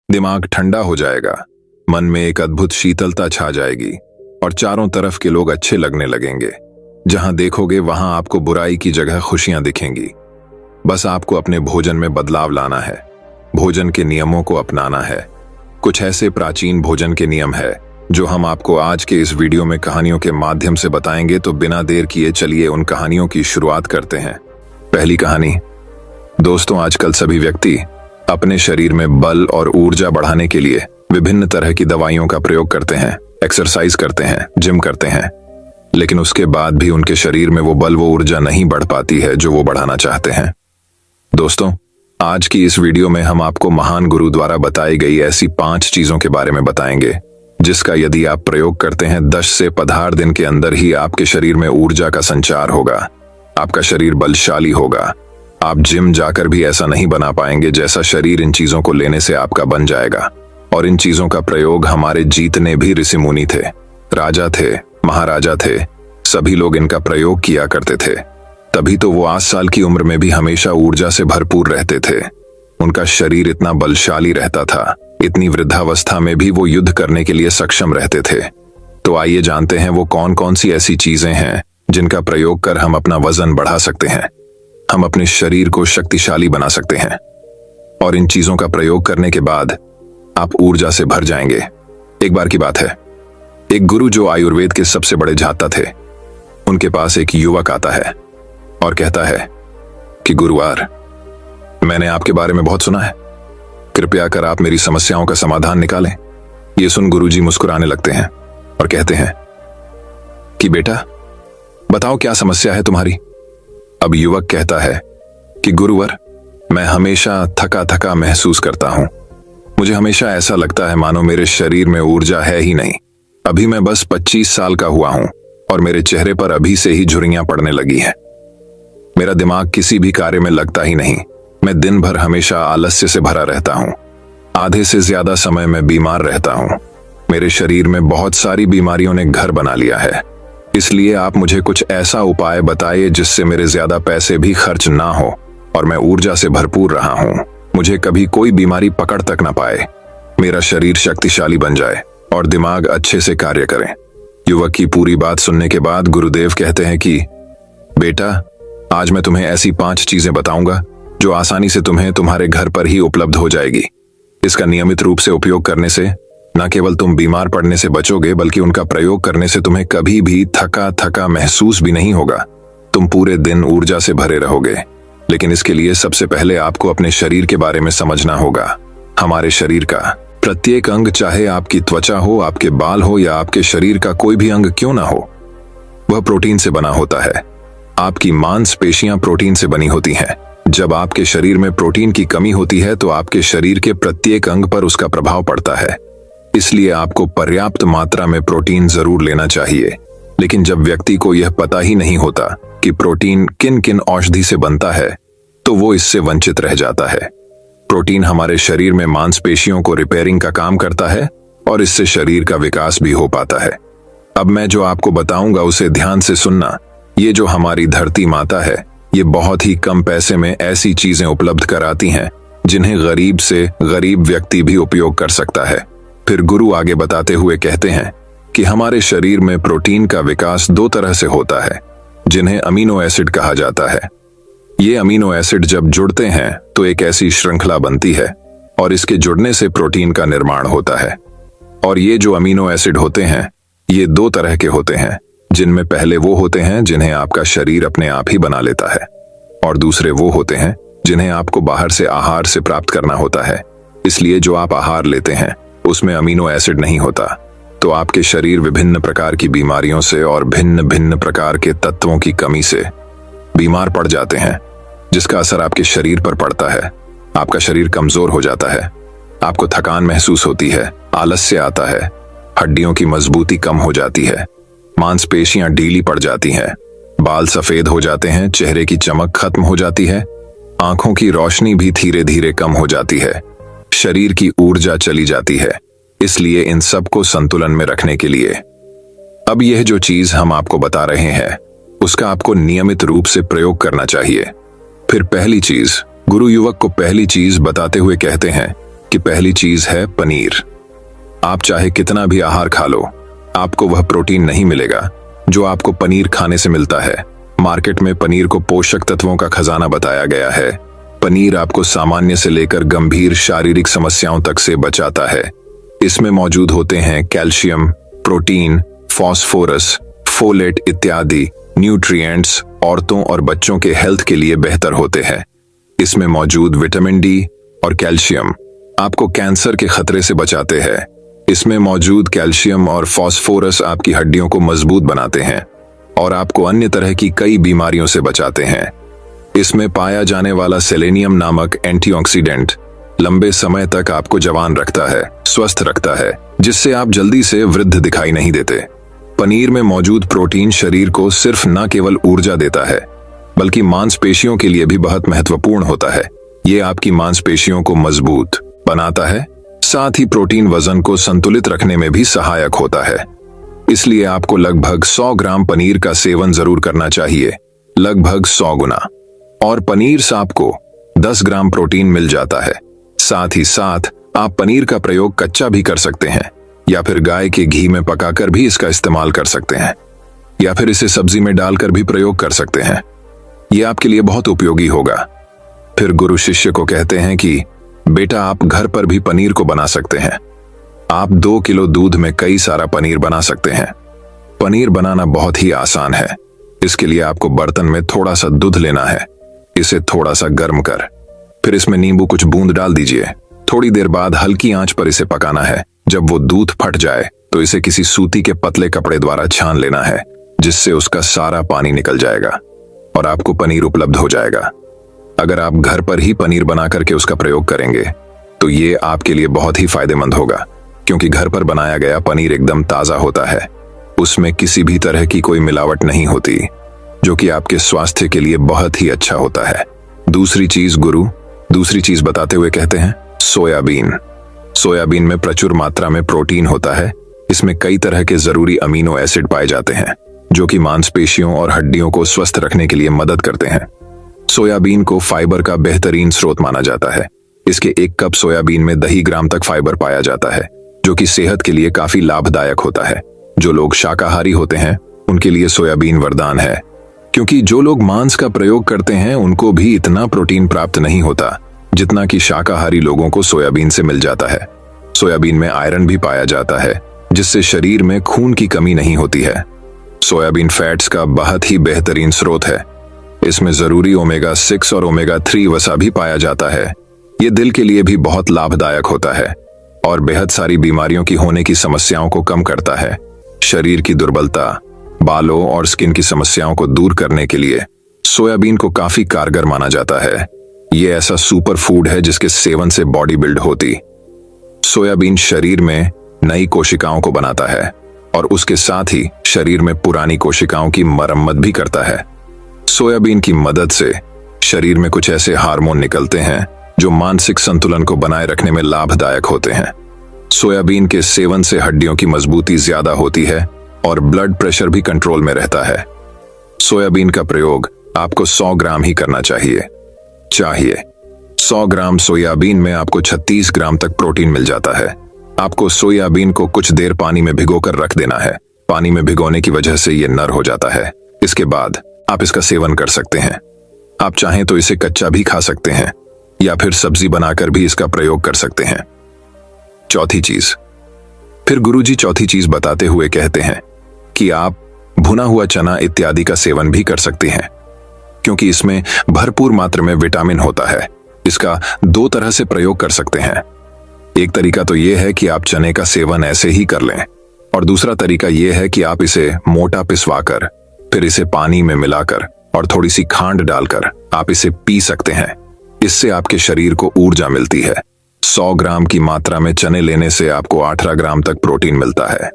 दिमाग ठंडा हो जाएगा, मन में एक अद्भुत शीतलता छा जाएगी और चारों तरफ के लोग अच्छे लगने लगेंगे। जहां देखोगे वहां आपको बुराई की जगह खुशियां दिखेंगी। बस आपको अपने भोजन में बदलाव लाना है, भोजन के नियमों को अपनाना है। कुछ ऐसे प्राचीन भोजन के नियम है जो हम आपको आज के इस वीडियो में कहानियों के माध्यम से बताएंगे। तो बिना देर किए चलिए उन कहानियों की शुरुआत करते हैं। पहली कहानी। दोस्तों, आजकल सभी व्यक्ति अपने शरीर में बल और ऊर्जा बढ़ाने के लिए विभिन्न तरह की दवाइयों का प्रयोग करते हैं, एक्सरसाइज करते हैं, जिम करते हैं, लेकिन उसके बाद भी उनके शरीर में वो बल वो ऊर्जा नहीं बढ़ पाती है जो वो बढ़ाना चाहते हैं। दोस्तों, आज की इस वीडियो में हम आपको महान गुरु द्वारा बताई गई ऐसी 5 चीजों के बारे में बताएंगे जिसका यदि आप प्रयोग करते हैं 10 से 15 दिन के अंदर ही आपके शरीर में ऊर्जा का संचार होगा, आपका शरीर बलशाली होगा। आप जिम जाकर भी ऐसा नहीं बना पाएंगे जैसा शरीर इन चीजों को लेने से आपका बन जाएगा। और इन चीजों का प्रयोग हमारे जीतने भी ऋषि मुनि थे, राजा थे, महाराजा थे, सभी लोग इनका प्रयोग किया करते थे। तभी तो वो 8 साल की उम्र में भी हमेशा ऊर्जा से भरपूर रहते थे। उनका शरीर इतना बलशाली रहता था, इतनी वृद्धावस्था में भी वो युद्ध करने के लिए सक्षम रहते थे। तो आइए जानते हैं वो कौन कौन सी ऐसी चीजें हैं जिनका प्रयोग कर हम अपना वजन बढ़ा सकते हैं, हम अपने शरीर को शक्तिशाली बना सकते हैं। और इन चीजों का प्रयोग करने के बाद आप ऊर्जा से भर जाएंगे। एक बार की बात है, एक गुरु जो आयुर्वेद के सबसे बड़े झाता थे, उनके पास एक युवक आता है और कहता है कि गुरुवार, मैंने आपके बारे में बहुत सुना है, कृपया कर आप मेरी समस्याओं का समाधान निकालें। ये सुन गुरुजी मुस्कुराने लगते हैं और कहते हैं कि बेटा बताओ क्या समस्या है तुम्हारी। अब युवक कहता है कि गुरुवर, मैं हमेशा थका थका महसूस करता हूं। मुझे हमेशा ऐसा लगता है मानो मेरे शरीर में ऊर्जा है ही नहीं। अभी मैं बस 25 साल का हुआ हूं और मेरे चेहरे पर अभी से ही झुर्रियां पड़ने लगी हैं। मेरा दिमाग किसी भी कार्य में लगता ही नहीं। मैं दिन भर हमेशा आलस्य से भरा रहता हूं। आधे से ज्यादा समय मैं बीमार रहता हूं। मेरे शरीर में बहुत सारी बीमारियों ने घर बना लिया है। इसलिए आप मुझे कुछ ऐसा उपाय बताइए जिससे मेरे ज्यादा पैसे भी खर्च ना हो और मैं ऊर्जा से भरपूर रहा हूं। मुझे कभी कोई बीमारी पकड़ तक ना पाए, मेरा शरीर शक्तिशाली बन जाए और दिमाग अच्छे से कार्य करे। युवक की पूरी बात सुनने के बाद गुरुदेव कहते हैं कि बेटा, आज मैं तुम्हें ऐसी 5 चीजें बताऊंगा जो आसानी से तुम्हें तुम्हारे घर पर ही उपलब्ध हो जाएगी। इसका नियमित रूप से उपयोग करने से न केवल तुम बीमार पड़ने से बचोगे, बल्कि उनका प्रयोग करने से तुम्हें कभी भी थका थका महसूस भी नहीं होगा। तुम पूरे दिन ऊर्जा से भरे रहोगे। लेकिन इसके लिए सबसे पहले आपको अपने शरीर के बारे में समझना होगा। हमारे शरीर का प्रत्येक अंग, चाहे आपकी त्वचा हो, आपके बाल हो या आपके शरीर का कोई भी अंग क्यों ना हो, वह प्रोटीन से बना होता है। आपकी मांसपेशियां प्रोटीन से बनी होती हैं। जब आपके शरीर में प्रोटीन की कमी होती है तो आपके शरीर के प्रत्येक अंग पर उसका प्रभाव पड़ता है। इसलिए आपको पर्याप्त मात्रा में प्रोटीन जरूर लेना चाहिए। लेकिन जब व्यक्ति को यह पता ही नहीं होता कि प्रोटीन किन किन औषधि से बनता है, तो वो इससे वंचित रह जाता है। प्रोटीन हमारे शरीर में मांसपेशियों को रिपेयरिंग का काम करता है और इससे शरीर का विकास भी हो पाता है। अब मैं जो आपको बताऊंगा उसे ध्यान से सुनना। ये जो हमारी धरती माता है, ये बहुत ही कम पैसे में ऐसी चीजें उपलब्ध कराती हैं जिन्हें गरीब से गरीब व्यक्ति भी उपयोग कर सकता है। फिर गुरु आगे बताते हुए कहते हैं कि हमारे शरीर में प्रोटीन का विकास 2 तरह से होता है, जिन्हें अमीनो एसिड कहा जाता है। ये अमीनो एसिड जब जुड़ते हैं तो एक ऐसी श्रृंखला बनती है और इसके जुड़ने से प्रोटीन का निर्माण होता है। और ये जो अमीनो एसिड होते हैं, ये 2 तरह के होते हैं, जिनमें पहले वो होते हैं जिन्हें आपका शरीर अपने आप ही बना लेता है, और दूसरे वो होते हैं जिन्हें आपको बाहर से आहार से प्राप्त करना होता है। इसलिए जो आप आहार लेते हैं उसमें अमीनो एसिड नहीं होता, तो आपके शरीर विभिन्न प्रकार की बीमारियों से और भिन्न भिन्न प्रकार के तत्वों की कमी से बीमार पड़ जाते हैं, जिसका असर आपके शरीर पर पड़ता है। आपका शरीर कमजोर हो जाता है, आपको थकान महसूस होती है, आलस्य आता है, हड्डियों की मजबूती कम हो जाती है, मांसपेशियां ढीली पड़ जाती हैं, बाल सफेद हो जाते हैं, चेहरे की चमक खत्म हो जाती है, आंखों की रोशनी भी धीरे धीरे कम हो जाती है, शरीर की ऊर्जा चली जाती है। इसलिए इन सब को संतुलन में रखने के लिए अब यह जो चीज हम आपको बता रहे हैं उसका आपको नियमित रूप से प्रयोग करना चाहिए। फिर पहली चीज, गुरु युवक को पहली चीज बताते हुए कहते हैं कि पहली चीज है पनीर। आप चाहे कितना भी आहार खा लो, आपको वह प्रोटीन नहीं मिलेगा जो आपको पनीर खाने से मिलता है। मार्केट में पनीर को पोषक तत्वों का खजाना बताया गया है। पनीर आपको सामान्य से लेकर गंभीर शारीरिक समस्याओं तक से बचाता है। इसमें मौजूद होते हैं कैल्शियम, प्रोटीन, फास्फोरस, फोलेट इत्यादि न्यूट्रिएंट्स औरतों और बच्चों के हेल्थ के लिए बेहतर होते हैं। इसमें मौजूद विटामिन डी और कैल्शियम आपको कैंसर के खतरे से बचाते हैं। इसमें मौजूद कैल्शियम और फास्फोरस आपकी हड्डियों को मजबूत बनाते हैं और आपको अन्य तरह की कई बीमारियों से बचाते हैं। इसमें पाया जाने वाला सेलेनियम नामक एंटीऑक्सीडेंट लंबे समय तक आपको जवान रखता है, स्वस्थ रखता है, जिससे आप जल्दी से वृद्ध दिखाई नहीं देते। पनीर में मौजूद प्रोटीन शरीर को सिर्फ न केवल ऊर्जा देता है, बल्कि मांसपेशियों के लिए भी बहुत महत्वपूर्ण होता है। ये आपकी मांसपेशियों को मजबूत बनाता है। साथ ही प्रोटीन वजन को संतुलित रखने में भी सहायक होता है। इसलिए आपको लगभग 100 ग्राम पनीर का सेवन जरूर करना चाहिए, लगभग 100 गुना। और पनीर से आपको 10 ग्राम प्रोटीन मिल जाता है। साथ ही साथ आप पनीर का प्रयोग कच्चा भी कर सकते हैं या फिर गाय के घी में पकाकर भी इसका इस्तेमाल कर सकते हैं, या फिर इसे सब्जी में डालकर भी प्रयोग कर सकते हैं। यह आपके लिए बहुत उपयोगी होगा। फिर गुरु शिष्य को कहते हैं कि बेटा, आप घर पर भी पनीर को बना सकते हैं। आप 2 किलो दूध में कई सारा पनीर बना सकते हैं। पनीर बनाना बहुत ही आसान है। इसके लिए आपको बर्तन में थोड़ा सा दूध लेना है, इसे थोड़ा सा गर्म कर, फिर इसमें नींबू कुछ बूंद डाल दीजिए। थोड़ी देर बाद हल्की आंच पर इसे पकाना है। जब वो दूध फट जाए तो इसे किसी सूती के पतले कपड़े द्वारा छान लेना है, जिससे उसका सारा पानी निकल जाएगा और आपको पनीर उपलब्ध हो जाएगा। अगर आप घर पर ही पनीर बना करके उसका प्रयोग करेंगे तो ये आपके लिए बहुत ही फायदेमंद होगा, क्योंकि घर पर बनाया गया पनीर एकदम ताजा होता है। उसमें किसी भी तरह की कोई मिलावट नहीं होती, जो कि आपके स्वास्थ्य के लिए बहुत ही अच्छा होता है। दूसरी चीज बताते हुए कहते हैं सोयाबीन। सोयाबीन में प्रचुर मात्रा में प्रोटीन होता है। इसमें कई तरह के जरूरी अमीनो एसिड पाए जाते हैं, जो कि मांसपेशियों और हड्डियों को स्वस्थ रखने के लिए मदद करते हैं। सोयाबीन को फाइबर का बेहतरीन स्रोत माना जाता है। इसके 1 कप सोयाबीन में 10 ग्राम तक फाइबर पाया जाता है, जो कि सेहत के लिए काफी लाभदायक होता है। जो लोग शाकाहारी होते हैं उनके लिए सोयाबीन वरदान है, क्योंकि जो लोग मांस का प्रयोग करते हैं उनको भी इतना प्रोटीन प्राप्त नहीं होता जितना कि शाकाहारी लोगों को सोयाबीन से मिल जाता है। सोयाबीन में आयरन भी पाया जाता है, जिससे शरीर में खून की कमी नहीं होती है। सोयाबीन फैट्स का बहुत ही बेहतरीन स्रोत है। इसमें जरूरी ओमेगा 6 और ओमेगा 3 वसा भी पाया जाता है। ये दिल के लिए भी बहुत लाभदायक होता है और बेहद सारी बीमारियों की होने की समस्याओं को कम करता है। शरीर की दुर्बलता, बालों और स्किन की समस्याओं को दूर करने के लिए सोयाबीन को काफी कारगर माना जाता है। ये ऐसा सुपर फूड है जिसके सेवन से बॉडी बिल्ड होती। सोयाबीन शरीर में नई कोशिकाओं को बनाता है और उसके साथ ही शरीर में पुरानी कोशिकाओं की मरम्मत भी करता है। सोयाबीन की मदद से शरीर में कुछ ऐसे हार्मोन निकलते हैं जो मानसिक संतुलन को बनाए रखने में लाभदायक होते हैं। सोयाबीन के सेवन से हड्डियों की मजबूती ज्यादा होती है और ब्लड प्रेशर भी कंट्रोल में रहता है। सोयाबीन का प्रयोग आपको 100 ग्राम ही करना चाहिए। 100 ग्राम सोयाबीन में आपको 36 ग्राम तक प्रोटीन मिल जाता है। आपको सोयाबीन को कुछ देर पानी में भिगोकर रख देना है। पानी में भिगोने की वजह से ये नर हो जाता है। इसके बाद आप इसका सेवन कर सकते हैं। आप चाहें तो इसे कच्चा भी खा सकते हैं या फिर सब्जी बनाकर भी इसका प्रयोग कर सकते हैं। फिर गुरुजी चौथी चीज बताते हुए कहते हैं कि आप भुना हुआ चना इत्यादि का सेवन भी कर सकते हैं, क्योंकि इसमें भरपूर मात्रा में विटामिन होता है। इसका 2 तरह से प्रयोग कर सकते हैं। एक तरीका तो यह है कि आप चने का सेवन ऐसे ही कर लें, और दूसरा तरीका यह है कि आप इसे मोटा पिसवाकर फिर इसे पानी में मिलाकर और थोड़ी सी खांड डालकर आप इसे पी सकते हैं। इससे आपके शरीर को ऊर्जा मिलती है। 100 ग्राम की मात्रा में चने लेने से आपको 18 ग्राम तक प्रोटीन मिलता है।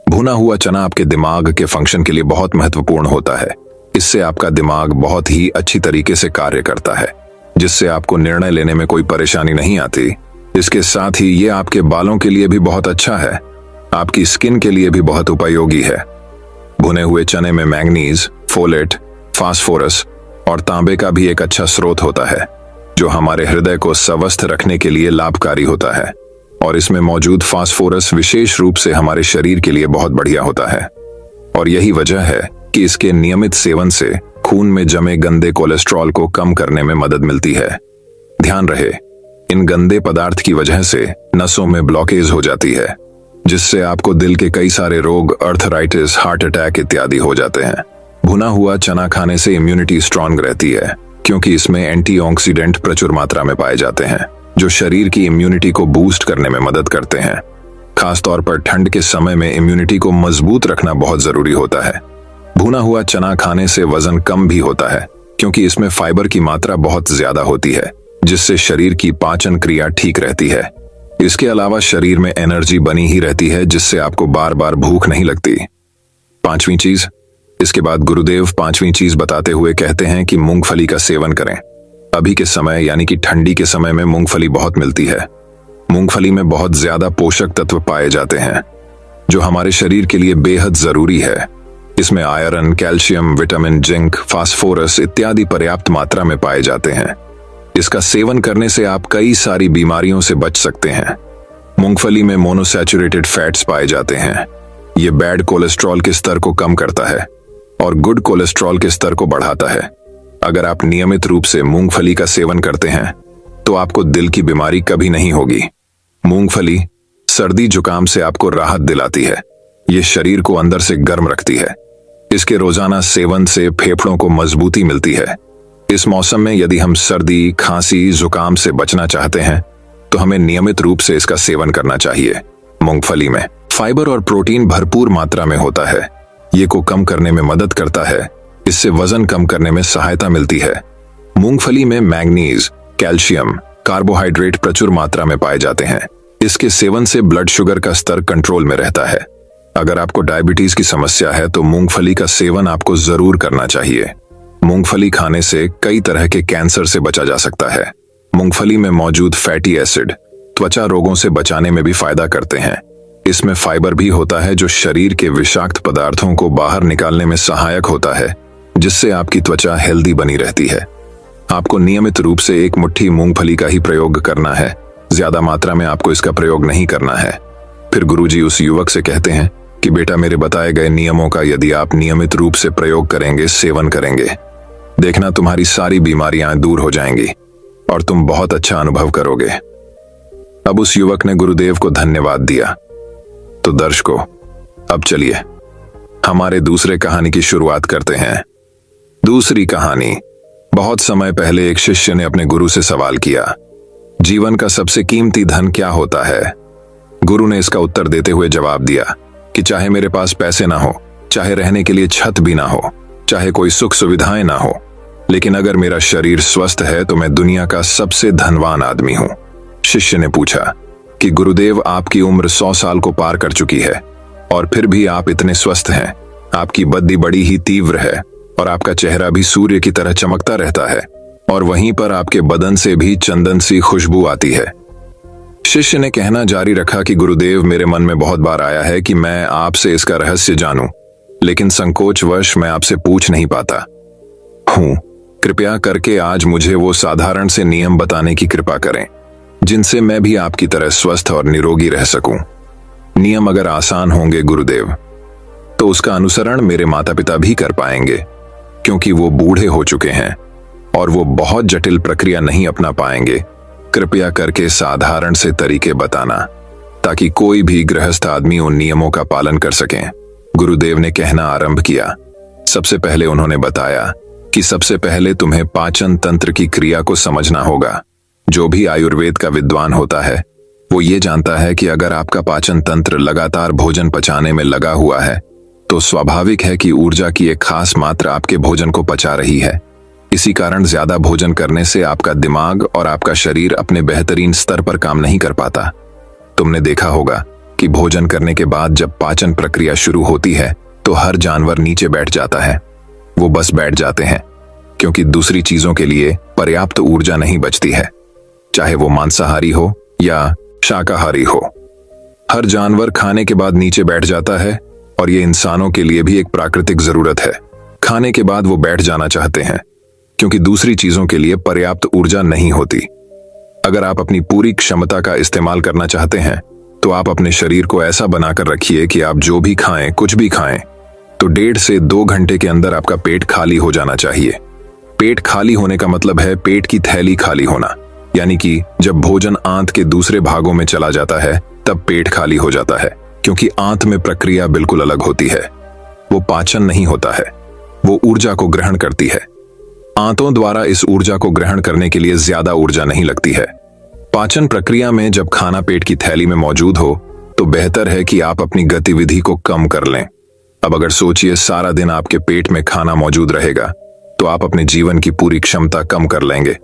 भुना हुआ चना आपके दिमाग के फंक्शन के लिए बहुत महत्वपूर्ण होता है। इससे आपका दिमाग बहुत ही अच्छी तरीके से कार्य करता है, जिससे आपको निर्णय लेने में कोई परेशानी नहीं आती। इसके साथ ही ये आपके बालों के लिए भी बहुत अच्छा है। आपकी स्किन के लिए भी बहुत उपयोगी है। भुने हुए चने में मैंगनीज, फोलेट, फास्फोरस और तांबे का भी एक अच्छा स्रोत होता है। जो हमारे हृदय को स्वस्थ रखने के लिए लाभकारी होता है। और इसमें मौजूद फास्फोरस विशेष रूप से हमारे शरीर के लिए बहुत बढ़िया होता है। और यही वजह है कि इसके नियमित सेवन से खून में जमे गंदे कोलेस्ट्रॉल को कम करने में मदद मिलती है। ध्यान रहे, इन गंदे पदार्थ की वजह से नसों में ब्लॉकेज हो जाती है, जिससे आपको दिल के कई सारे रोग, अर्थराइटिस, हार्ट अटैक इत्यादि हो जाते हैं। भुना हुआ चना खाने से इम्यूनिटी स्ट्रांग रहती है, क्योंकि इसमें एंटीऑक्सीडेंट प्रचुर मात्रा में पाए जाते हैं, जो शरीर की इम्यूनिटी को बूस्ट करने में मदद करते हैं। खासतौर पर ठंड के समय में इम्यूनिटी को मजबूत रखना बहुत जरूरी होता है। भुना हुआ चना खाने से वजन कम भी होता है, क्योंकि इसमें फाइबर की मात्रा बहुत ज्यादा होती है, जिससे शरीर की पाचन क्रिया ठीक रहती है। इसके अलावा शरीर में एनर्जी बनी ही रहती है, जिससे आपको बार बार भूख नहीं लगती। पांचवी चीज, इसके बाद गुरुदेव पांचवी चीज बताते हुए कहते हैं कि मूंगफली का सेवन करें। अभी के समय यानी कि ठंडी के समय में मूंगफली बहुत मिलती है। मूंगफली में बहुत ज्यादा पोषक तत्व पाए जाते हैं, जो हमारे शरीर के लिए बेहद जरूरी है। इसमें iron, calcium, vitamin, zinc, phosphorus इत्यादि पर्याप्त मात्रा में पाए जाते हैं। इसका सेवन करने से आप कई सारी बीमारियों से बच सकते हैं। मूंगफली में मोनोसैचुरेटेड फैट्स पाए जाते हैं। ये बैड कोलेस्ट्रॉल के स्तर को कम करता है और गुड कोलेस्ट्रॉल के स्तर को बढ़ाता है। अगर आप नियमित रूप से मूंगफली का सेवन करते हैं तो आपको दिल की बीमारी कभी नहीं होगी। मूंगफली सर्दी जुकाम से आपको राहत दिलाती है। ये शरीर को अंदर से गर्म रखती है। इसके रोजाना सेवन से फेफड़ों को मजबूती मिलती है। इस मौसम में यदि हम सर्दी, खांसी, जुकाम से बचना चाहते हैं तो हमें नियमित रूप से इसका सेवन करना चाहिए। मूंगफली में फाइबर और प्रोटीन भरपूर मात्रा में होता है। ये को कम करने में मदद करता है। इससे वजन कम करने में सहायता मिलती है। मूंगफली में मैग्नीज, कैल्शियम, कार्बोहाइड्रेट प्रचुर मात्रा में पाए जाते हैं। इसके सेवन से ब्लड शुगर का स्तर कंट्रोल में रहता है। अगर आपको डायबिटीज की समस्या है तो मूंगफली का सेवन आपको जरूर करना चाहिए। मूंगफली खाने से कई तरह के कैंसर से बचा जा सकता है। मूंगफली में मौजूद फैटी एसिड त्वचा रोगों से बचाने में भी फायदा करते हैं। इसमें फाइबर भी होता है, जो शरीर के विषाक्त पदार्थों को बाहर निकालने में सहायक होता है, जिससे आपकी त्वचा हेल्दी बनी रहती है। आपको नियमित रूप से एक मुट्ठी मूंगफली का ही प्रयोग करना है। ज्यादा मात्रा में आपको इसका प्रयोग नहीं करना है। फिर गुरुजी उस युवक से कहते हैं कि बेटा, मेरे बताए गए नियमों का यदि आप नियमित रूप से प्रयोग करेंगे, सेवन करेंगे, देखना तुम्हारी सारी बीमारियां दूर हो जाएंगी और तुम बहुत अच्छा अनुभव करोगे। अब उस युवक ने गुरुदेव को धन्यवाद दिया। तो दर्शकों, अब चलिए हमारे दूसरे कहानी की शुरुआत करते हैं। दूसरी कहानी। बहुत समय पहले एक शिष्य ने अपने गुरु से सवाल किया, जीवन का सबसे कीमती धन क्या होता है? गुरु ने इसका उत्तर देते हुए जवाब दिया कि चाहे मेरे पास पैसे ना हो, चाहे रहने के लिए छत भी ना हो, चाहे कोई सुख सुविधाएं ना हो, लेकिन अगर मेरा शरीर स्वस्थ है तो मैं दुनिया का सबसे धनवान आदमी हूं। शिष्य ने पूछा कि गुरुदेव, आपकी उम्र 100 साल को पार कर चुकी है और फिर भी आप इतने स्वस्थ हैं। आपकी बद्दी बड़ी ही तीव्र है और आपका चेहरा भी सूर्य की तरह चमकता रहता है और वहीं पर आपके बदन से भी चंदन सी खुशबू आती है। शिष्य ने कहना जारी रखा कि गुरुदेव, मेरे मन में बहुत बार आया है कि मैं आपसे इसका रहस्य जानूं, लेकिन संकोचवश मैं आपसे पूछ नहीं पाता हूं। कृपया करके आज मुझे वो साधारण से नियम बताने की कृपा करें, जिनसे मैं भी आपकी तरह स्वस्थ और निरोगी रह सकूं। नियम अगर आसान होंगे गुरुदेव, तो उसका अनुसरण मेरे माता पिता भी कर पाएंगे, क्योंकि वो बूढ़े हो चुके हैं और वो बहुत जटिल प्रक्रिया नहीं अपना पाएंगे। कृपया करके साधारण से तरीके बताना, ताकि कोई भी गृहस्थ आदमी उन नियमों का पालन कर सकें। गुरुदेव ने कहना आरंभ किया। सबसे पहले उन्होंने बताया कि सबसे पहले तुम्हें पाचन तंत्र की क्रिया को समझना होगा। जो भी आयुर्वेद का विद्वान होता है वो ये जानता है कि अगर आपका पाचन तंत्र लगातार भोजन पचाने में लगा हुआ है तो स्वाभाविक है कि ऊर्जा की एक खास मात्रा आपके भोजन को पचा रही है। इसी कारण ज्यादा भोजन करने से आपका दिमाग और आपका शरीर अपने बेहतरीन स्तर पर काम नहीं कर पाता। तुमने देखा होगा कि भोजन करने के बाद जब पाचन प्रक्रिया शुरू होती है तो हर जानवर नीचे बैठ जाता है। वो बस बैठ जाते हैं, क्योंकि दूसरी चीजों के लिए पर्याप्त ऊर्जा नहीं बचती है, चाहे वो मांसाहारी हो या शाकाहारी हो। हर जानवर खाने के बाद नीचे बैठ जाता है और ये इंसानों के लिए भी एक प्राकृतिक जरूरत है। खाने के बाद वो बैठ जाना चाहते हैं, क्योंकि दूसरी चीजों के लिए पर्याप्त ऊर्जा नहीं होती। अगर आप अपनी पूरी क्षमता का इस्तेमाल करना चाहते हैं तो आप अपने शरीर को ऐसा बनाकर रखिए कि आप जो भी खाएं, कुछ भी खाएं, तो 1.5 से 2 घंटे के अंदर आपका पेट खाली हो जाना चाहिए। पेट खाली होने का मतलब है पेट की थैली खाली होना, यानी कि जब भोजन आंत के दूसरे भागों में चला जाता है तब पेट खाली हो जाता है, क्योंकि आंत में प्रक्रिया बिल्कुल अलग होती है। वो पाचन नहीं होता है, वो ऊर्जा को ग्रहण करती है। आंतों द्वारा इस ऊर्जा को ग्रहण करने के लिए ज्यादा ऊर्जा नहीं लगती है। पाचन प्रक्रिया में जब खाना पेट की थैली में मौजूद हो तो बेहतर है कि आप अपनी गतिविधि को कम कर लें। अब अगर सोचिए सारा दिन आपके पेट में खाना मौजूद रहेगा तो आप अपने जीवन की पूरी क्षमता कम कर लेंगे।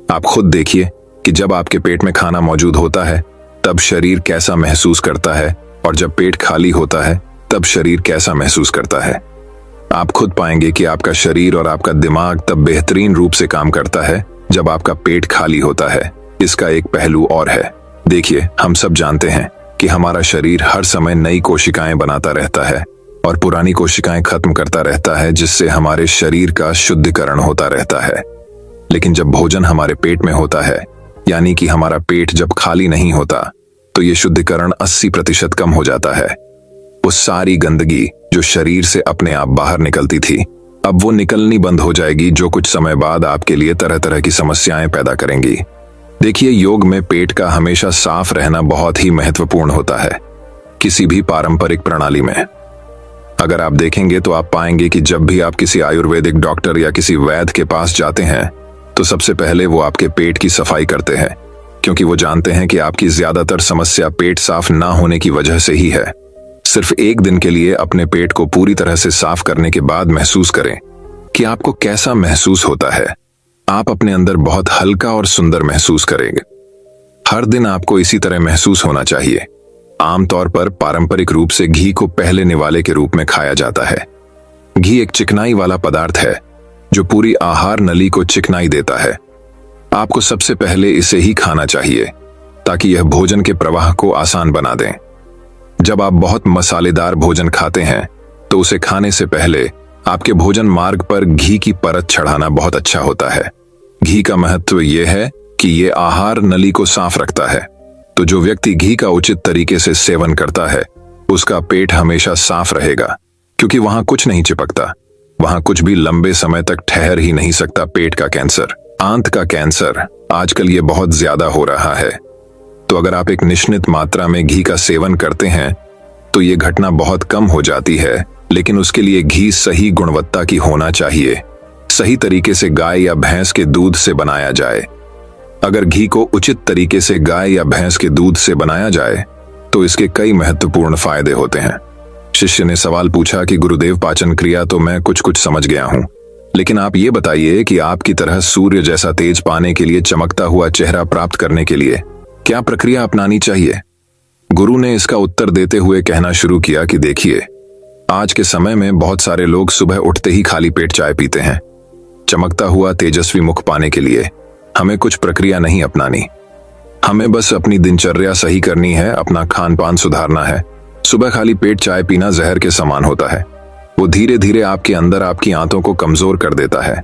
आप खुद देखिए कि जब आपके पेट में खाना मौजूद होता है तब शरीर कैसा महसूस करता है, और जब पेट खाली होता है तब शरीर कैसा महसूस करता है। आप खुद पाएंगे कि आपका शरीर और आपका दिमाग तब बेहतरीन रूप से काम करता है जब आपका पेट खाली होता है। इसका एक पहलू और है। देखिए, हम सब जानते हैं कि हमारा शरीर हर समय नई कोशिकाएं बनाता रहता है और पुरानी कोशिकाएं खत्म करता रहता है, जिससे हमारे शरीर का शुद्धिकरण होता रहता है। लेकिन जब भोजन हमारे पेट में होता है, यानी कि हमारा पेट जब खाली नहीं होता, तो ये शुद्धिकरण 80% कम हो जाता है। वो सारी गंदगी जो शरीर से अपने आप बाहर निकलती थी, अब वो निकलनी बंद हो जाएगी, जो कुछ समय बाद आपके लिए तरह तरह की समस्याएं पैदा करेंगी। देखिए, योग में पेट का हमेशा साफ रहना बहुत ही महत्वपूर्ण होता है, किसी भी पारंपरिक प्रणाली में। अगर आप देखेंगे तो आप पाएंगे कि जब भी आप किसी आयुर्वेदिक डॉक्टर या किसी वैद्य के पास जाते हैं तो सबसे पहले वो आपके पेट की सफाई करते हैं, क्योंकि वो जानते हैं कि आपकी ज्यादातर समस्या पेट साफ ना होने की वजह से ही है। सिर्फ एक दिन के लिए अपने पेट को पूरी तरह से साफ करने के बाद महसूस करें कि आपको कैसा महसूस होता है। आप अपने अंदर बहुत हल्का और सुंदर महसूस करेंगे। हर दिन आपको इसी तरह महसूस होना चाहिए। आमतौर पर पारंपरिक रूप से घी को पहले निवाले के रूप में खाया जाता है। घी एक चिकनाई वाला पदार्थ है जो पूरी आहार नली को चिकनाई देता है। आपको सबसे पहले इसे ही खाना चाहिए ताकि यह भोजन के प्रवाह को आसान बना दें। जब आप बहुत मसालेदार भोजन खाते हैं तो उसे खाने से पहले आपके भोजन मार्ग पर घी की परत चढ़ाना बहुत अच्छा होता है। घी का महत्व यह है कि यह आहार नली को साफ रखता है, तो जो व्यक्ति घी का उचित तरीके से सेवन करता है उसका पेट हमेशा साफ रहेगा, क्योंकि वहां कुछ नहीं चिपकता, वहां कुछ भी लंबे समय तक ठहर ही नहीं सकता। पेट का कैंसर, आंत का कैंसर आजकल ये बहुत ज्यादा हो रहा है। तो अगर आप एक निश्चित मात्रा में घी का सेवन करते हैं तो ये घटना बहुत कम हो जाती है, लेकिन उसके लिए घी सही गुणवत्ता की होना चाहिए। सही तरीके से गाय या भैंस के दूध से बनाया जाए। अगर घी को उचित तरीके से गाय या भैंस के दूध से बनाया जाए तो इसके कई महत्वपूर्ण फायदे होते हैं। शिष्य ने सवाल पूछा कि गुरुदेव, पाचन क्रिया तो मैं कुछ कुछ समझ गया हूं, लेकिन आप ये बताइए कि आपकी तरह सूर्य जैसा तेज पाने के लिए, चमकता हुआ चेहरा प्राप्त करने के लिए क्या प्रक्रिया अपनानी चाहिए? गुरु ने इसका उत्तर देते हुए कहना शुरू किया कि देखिए, आज के समय में बहुत सारे लोग सुबह उठते ही खाली पेट चाय पीते हैं। चमकता हुआ तेजस्वी मुख पाने के लिए हमें कुछ प्रक्रिया नहीं अपनानी, हमें बस अपनी दिनचर्या सही करनी है, अपना खान पान सुधारना है। सुबह खाली पेट चाय पीना जहर के समान होता है। वो धीरे धीरे आपके अंदर आपकी आंतों को कमजोर कर देता है।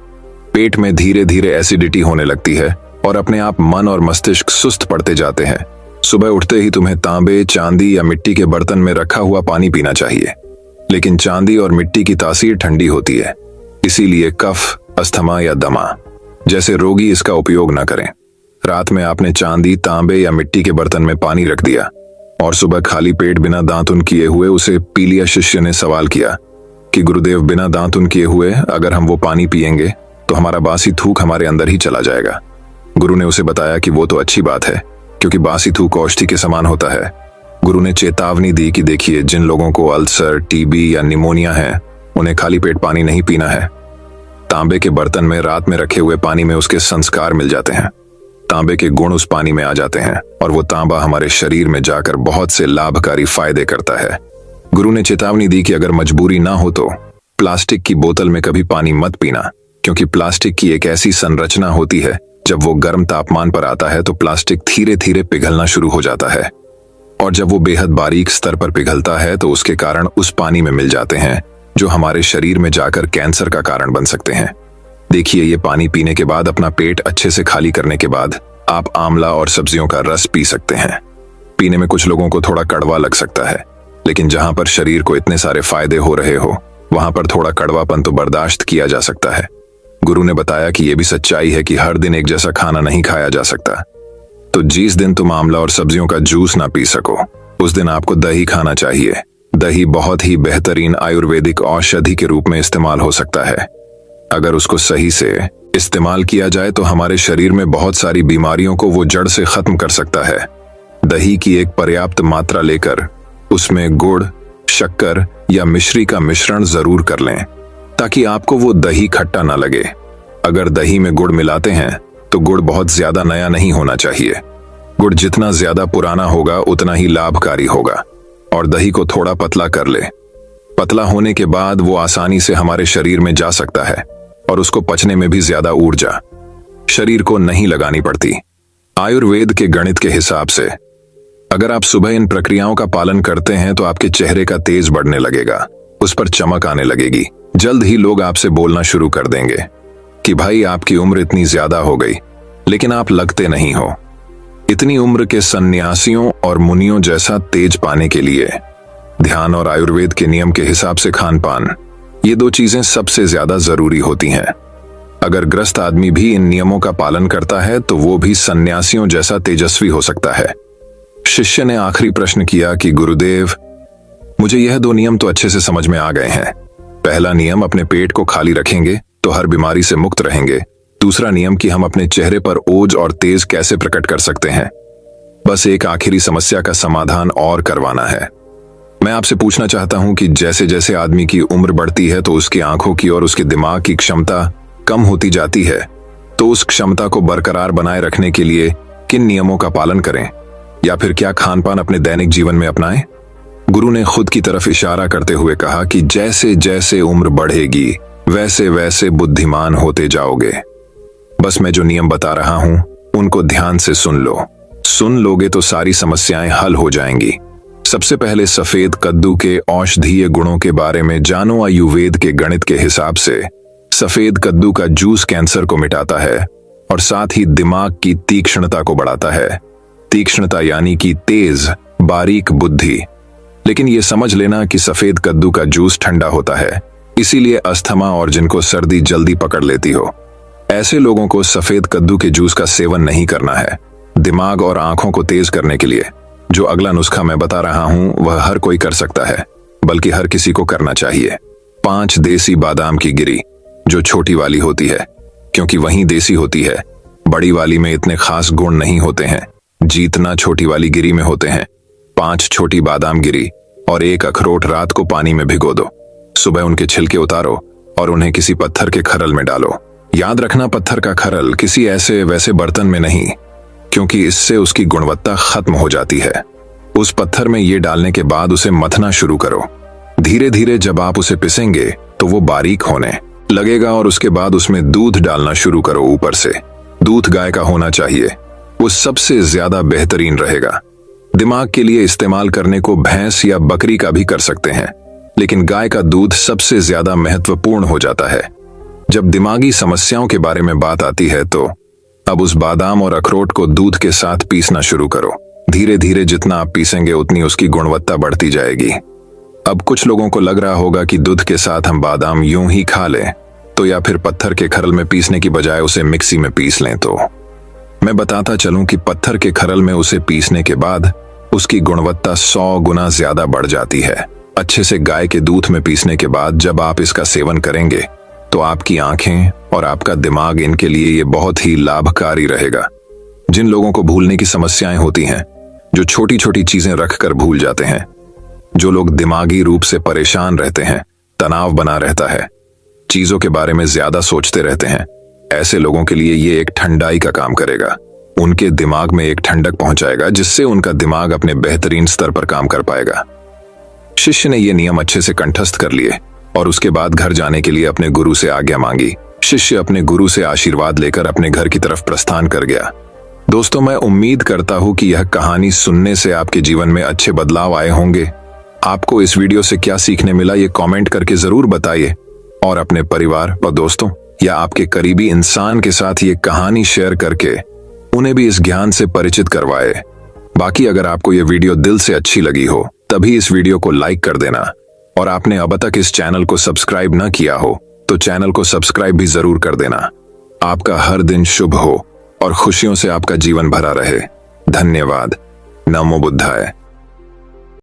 पेट में धीरे धीरे एसिडिटी होने लगती है और अपने आप मन और मस्तिष्क सुस्त पड़ते जाते हैं। सुबह उठते ही तुम्हें तांबे, चांदी या मिट्टी के बर्तन में रखा हुआ पानी पीना चाहिए, लेकिन चांदी और मिट्टी की तासीर ठंडी होती है, इसीलिए कफ, अस्थमा या दमा जैसे रोगी इसका उपयोग न करें। रात में आपने चांदी, तांबे या मिट्टी के बर्तन में पानी रख दिया और सुबह खाली पेट बिना दांतुन किए हुए उसे पी लिया। शिष्य ने सवाल किया कि गुरुदेव, बिना दांतुन किए हुए अगर हम वो पानी पिएंगे तो हमारा बासी थूक हमारे अंदर ही चला जाएगा। गुरु ने उसे बताया कि वो तो अच्छी बात है, क्योंकि बासी थूक औषधि के समान होता है। गुरु ने चेतावनी दी कि देखिए, जिन लोगों को अल्सर, टीबी या निमोनिया है उन्हें खाली पेट पानी नहीं पीना है। तांबे के बर्तन में रात में रखे हुए पानी में उसके संस्कार मिल जाते हैं। तांबे के गुण उस पानी में आ जाते हैं और वो तांबा हमारे शरीर में जाकर बहुत से लाभकारी फायदे करता है। गुरु ने चेतावनी दी कि अगर मजबूरी ना हो तो प्लास्टिक की बोतल में कभी पानी मत पीना, क्योंकि प्लास्टिक की एक ऐसी संरचना होती है, जब वो गर्म तापमान पर आता है तो प्लास्टिक धीरे धीरे पिघलना शुरू हो जाता है, और जब वो बेहद बारीक स्तर पर पिघलता है तो उसके कारण उस पानी में मिल जाते हैं, जो हमारे शरीर में जाकर कैंसर का कारण बन सकते हैं। देखिए, ये पानी पीने के बाद अपना पेट अच्छे से खाली करने के बाद आप आंवला और सब्जियों का रस पी सकते हैं। पीने में कुछ लोगों को थोड़ा कड़वा लग सकता है, लेकिन जहां पर शरीर को इतने सारे फायदे हो रहे हो वहां पर थोड़ा कड़वापन तो बर्दाश्त किया जा सकता है। गुरु ने बताया कि यह भी सच्चाई है कि हर दिन एक जैसा खाना नहीं खाया जा सकता। तो जिस दिन तुम आंवला और सब्जियों का जूस ना पी सको, उस दिन आपको दही खाना चाहिए। दही बहुत ही बेहतरीन आयुर्वेदिक औषधि के रूप में इस्तेमाल हो सकता है। अगर उसको सही से इस्तेमाल किया जाए तो हमारे शरीर में बहुत सारी बीमारियों को वो जड़ से खत्म कर सकता है। दही की एक पर्याप्त मात्रा लेकर उसमें गुड़, शक्कर या मिश्री का मिश्रण जरूर कर लें, ताकि आपको वो दही खट्टा ना लगे। अगर दही में गुड़ मिलाते हैं तो गुड़ बहुत ज्यादा नया नहीं होना चाहिए। गुड़ जितना ज्यादा पुराना होगा उतना ही लाभकारी होगा। और दही को थोड़ा पतला कर ले। पतला होने के बाद वो आसानी से हमारे शरीर में जा सकता है और उसको पचने में भी ज्यादा ऊर्जा शरीर को नहीं लगानी पड़ती। आयुर्वेद के गणित के हिसाब से अगर आप सुबह इन प्रक्रियाओं का पालन करते हैं तो आपके चेहरे का तेज बढ़ने लगेगा, उस पर चमक आने लगेगी। जल्द ही लोग आपसे बोलना शुरू कर देंगे कि भाई आपकी उम्र इतनी ज्यादा हो गई लेकिन आप लगते नहीं हो। इतनी उम्र के सन्यासियों और मुनियों जैसा तेज पाने के लिए ध्यान और आयुर्वेद के नियम के हिसाब से खान पान, ये दो चीजें सबसे ज्यादा जरूरी होती हैं। अगर ग्रस्त आदमी भी इन नियमों का पालन करता है तो वो भी सन्यासियों जैसा तेजस्वी हो सकता है। शिष्य ने आखिरी प्रश्न किया कि गुरुदेव, मुझे यह दो नियम तो अच्छे से समझ में आ गए हैं। पहला नियम, अपने पेट को खाली रखेंगे तो हर बीमारी से मुक्त रहेंगे। दूसरा नियम कि हम अपने चेहरे पर ओज और तेज कैसे प्रकट कर सकते हैं। बस एक आखिरी समस्या का समाधान और करवाना है। मैं आपसे पूछना चाहता हूं कि जैसे जैसे आदमी की उम्र बढ़ती है तो उसकी आंखों की और उसके दिमाग की क्षमता कम होती जाती है, तो उस क्षमता को बरकरार बनाए रखने के लिए किन नियमों का पालन करें, या फिर क्या खान पान अपने दैनिक जीवन में अपनाएं? गुरु ने खुद की तरफ इशारा करते हुए कहा कि जैसे जैसे उम्र बढ़ेगी वैसे वैसे बुद्धिमान होते जाओगे। बस मैं जो नियम बता रहा हूं उनको ध्यान से सुन लो। सुन लोगे तो सारी समस्याएं हल हो जाएंगी। सबसे पहले सफेद कद्दू के औषधीय गुणों के बारे में जानो। आयुर्वेद के गणित के हिसाब से सफेद कद्दू का जूस कैंसर को मिटाता है और साथ ही दिमाग की तीक्ष्णता को बढ़ाता है। तीक्ष्णता यानी कि तेज, बारीक बुद्धि। लेकिन यह समझ लेना कि सफेद कद्दू का जूस ठंडा होता है, इसीलिए अस्थमा और जिनको सर्दी जल्दी पकड़ लेती हो, ऐसे लोगों को सफेद कद्दू के जूस का सेवन नहीं करना है। दिमाग और आंखों को तेज करने के लिए जो अगला नुस्खा मैं बता रहा हूं वह हर कोई कर सकता है, बल्कि हर किसी को करना चाहिए। 5 देसी बादाम की गिरी, जो छोटी वाली होती है, क्योंकि वही देसी होती है। बड़ी वाली में इतने खास गुण नहीं होते हैं जितना छोटी वाली गिरी में होते हैं। 5 छोटी बादाम गिरी और 1 अखरोट रात को पानी में भिगो दो। सुबह उनके छिलके उतारो और उन्हें किसी पत्थर के खरल में डालो। याद रखना, पत्थर का खरल किसी ऐसे वैसे बर्तन में नहीं, क्योंकि इससे उसकी गुणवत्ता खत्म हो जाती है। उस पत्थर में ये डालने के बाद उसे मथना शुरू करो। धीरे धीरे जब आप उसे पिसेंगे तो वो बारीक होने लगेगा और उसके बाद उसमें दूध डालना शुरू करो। ऊपर से दूध गाय का होना चाहिए, वो सबसे ज्यादा बेहतरीन रहेगा। दिमाग के लिए इस्तेमाल करने को भैंस या बकरी का भी कर सकते हैं, लेकिन गाय का दूध सबसे ज्यादा महत्वपूर्ण हो जाता है। जब दिमागी समस्याओं के बारे में बात आती है तो अब उस बादाम और अखरोट को दूध के साथ पीसना शुरू करो। धीरे धीरे जितना आप पीसेंगे उतनी उसकी गुणवत्ता बढ़ती जाएगी। अब कुछ लोगों को लग रहा होगा कि दूध के साथ हम बादाम यूं ही खा लें, तो या फिर पत्थर के खरल में पीसने की बजाय उसे मिक्सी में पीस लें। तो मैं बताता चलूं कि पत्थर के खरल में उसे पीसने के बाद उसकी गुणवत्ता 100 गुना ज्यादा बढ़ जाती है। अच्छे से गाय के दूध में पीसने के बाद जब आप इसका सेवन करेंगे तो आपकी आंखें और आपका दिमाग, इनके लिए ये बहुत ही लाभकारी रहेगा। जिन लोगों को भूलने की समस्याएं होती हैं, जो छोटी छोटी चीजें रखकर भूल जाते हैं, जो लोग दिमागी रूप से परेशान रहते हैं, तनाव बना रहता है, चीजों के बारे में ज्यादा सोचते रहते हैं, ऐसे लोगों के लिए ये एक ठंडाई का काम करेगा। उनके दिमाग में एक ठंडक पहुंचाएगा जिससे उनका दिमाग अपने बेहतरीन स्तर पर काम कर पाएगा। शिष्य ने ये नियम अच्छे से कंठस्थ कर लिए और उसके बाद घर जाने के लिए अपने गुरु से आज्ञा मांगी। शिष्य अपने गुरु से आशीर्वाद लेकर अपने घर की तरफ प्रस्थान कर गया। दोस्तों, मैं उम्मीद करता हूं कि यह कहानी सुनने से आपके जीवन में अच्छे बदलाव आए होंगे। आपको इस वीडियो से क्या सीखने मिला ये कमेंट करके जरूर बताइए और अपने परिवार और दोस्तों या आपके करीबी इंसान के साथ ये कहानी शेयर करके उन्हें भी इस ज्ञान से परिचित करवाए। बाकी अगर आपको ये वीडियो दिल से अच्छी लगी हो तभी इस वीडियो को लाइक कर देना, और आपने अब तक इस चैनल को सब्सक्राइब न किया हो तो चैनल को सब्सक्राइब भी जरूर कर देना। आपका हर दिन शुभ हो और खुशियों से आपका जीवन भरा रहे। धन्यवाद। नमो बुद्धाय।